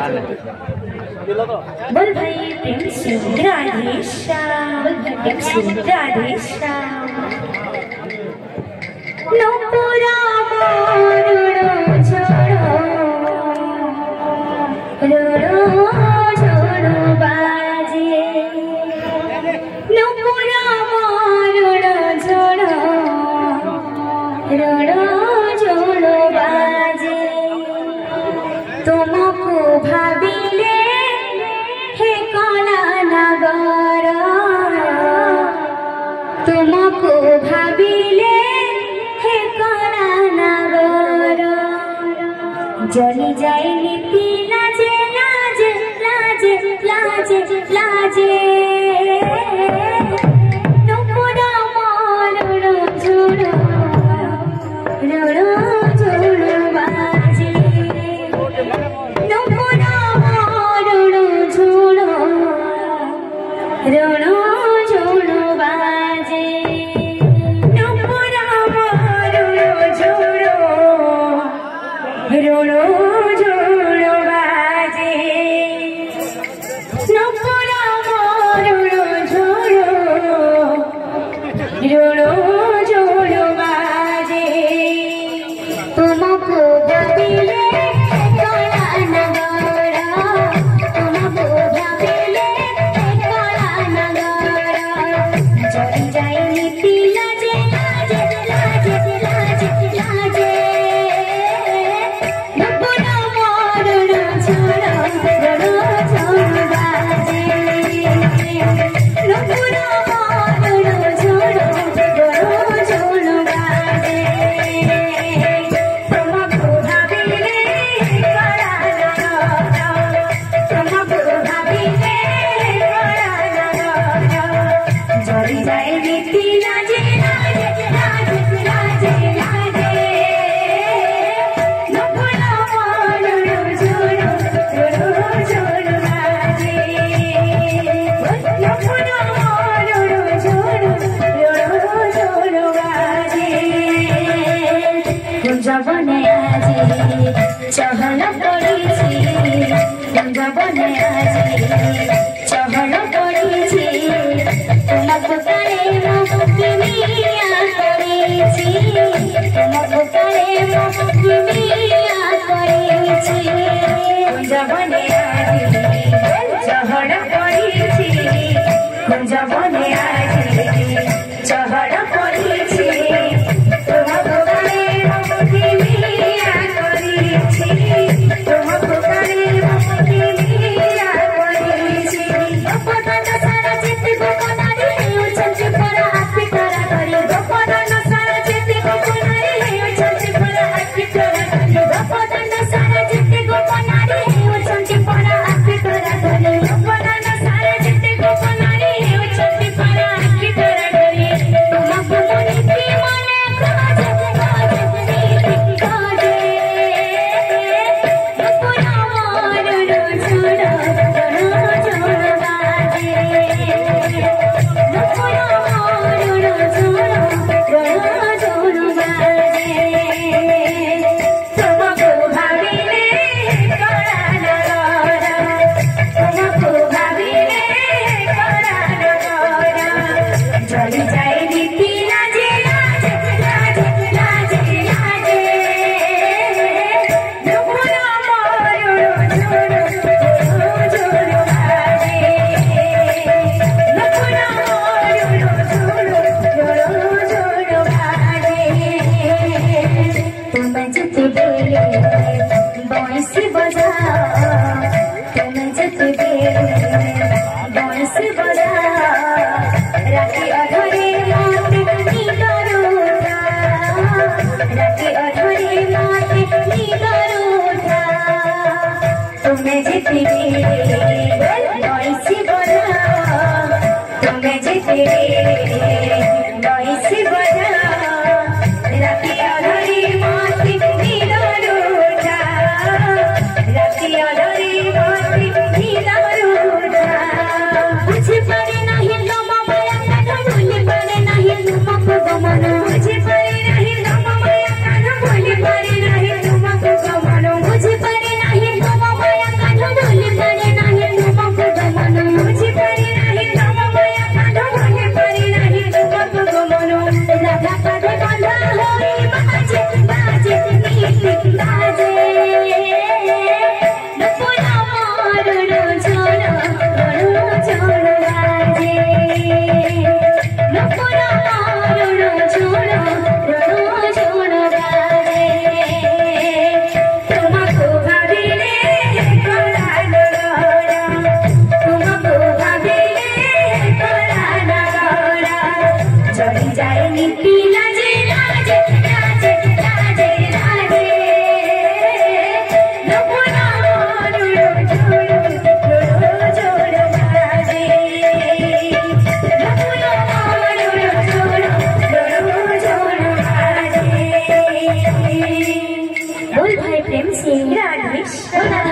बोल भाई प्रेम से राधे श्याम, प्रेम से राधे श्याम। नूपुरा मोरुड़ो छोड़ो रोड़ो छोड़ो बाजे, नूपुरा मोरुड़ो छोड़ो रोड़ो छोड़ो बाजे। तुमको भाविले हे कला नगर, तुमको भाविले हे कला नगर। जली जाइनी ती लाजे लाजे लाजे लाजे लाजे, नुपुरा मोरुड़ो छोड़ो रोड़ो छोड़ो बाजे, नुपुरा मोरुड़ो छोड़ो रोड़ो छोड़ो बाजे, नुपुरा मोरुड़ो छोड़ो रोड़ो छोड़ो बाजे, नुपुरा मोरुड़ो छोड़ो रोड़ो छोड़ो बाजे। तुमको भाविले कला नगर, तुमको भाविले कला नगर। जली जाइनी ती लाजे लाजे लाजे लाजे लाजे, नुपुरा मोरुड़ो छोड़ो रोड़ो छोड़ो बाजे, नुपुरा मोरुड़ो छोड़ो रोड़ो छोड़ो बाजे। तुमको भाविले कला नगर, तुमको भाविले कला नगर। जली जाइनी ती लाजे लाजे लाजे लाजे लाजे, नुपुरा मोरुड़ो छोड़ो रोड़ो छोड़ो बाजे, नुपुरा मोरुड़ो छोड़ो रोड़ो छोड़ो बाजे। कुंज बने आजी चहल पड़ीछि, कुंज बने आजी चहल पड़ीछि, तुमको काले मोहकी मिया करेछि, तुमको काले मोहकी मिया करेछि। कुंज बने आजी चहल पड़ीछि, कुंज बने आजी चहल पड़ीछि, तुमको काले मोहकी मिया करेछि, तुमको काले मोहकी मिया करेछि। गोपन सारा चित्त गोपनारी हेउछन्ति परा आखि तरा करी, गोपन सारा चित्त गोपनारी हेउछन्ति परा आखि तरा करी, गोपन सारा चित्त गोपनारी हेउछन्ति परा आखि तरा करी, गोपन सारा चित्त गोपनारी हेउछन्ति परा आखि तरा करी। तुमको मुनिति मने काजे काजे नीति काजे, नुपुरा मोरुड़ो छोड़ो रोड़ो छोड़ो बाजे, नुपुरा मोरुड़ो छोड़ो रोड़ो छोड़ो बाजे। तुमको भाविले कला नगर, तुमको भाविले कला नगर। जली जाइनी ती लाजे लाजे लाजे लाजे लाजे, नुपुरा मोरुड़ो छोड़ो रोड़ो छोड़ो बाजे, नुपुरा मोरुड़ो छोड़ो रोड़ो छोड़ो बाजे। तुम जित बेले बांसुरी बजाओ, तुम जित बेले बांसुरी बजाओ, राति अधरे माते निगर उठा, राति अधरे माते निगर उठा। तुम जित बेले बांसुरी बजाओ, तुम जित बेले बांसुरी बजाओ, राति अधरे माते निगर उठा, राति अधरे माते निगर उठा। बुझि पारे नहीं तुम माया कान, भूलि पारे नहीं तुमको गमन, बुझि पारे नहीं तुम माया कान, भूलि पारे नहीं तुमको गमन, बुझि पारे नहीं तुम माया कान। बोल भाई प्रेम से राधे श्याम।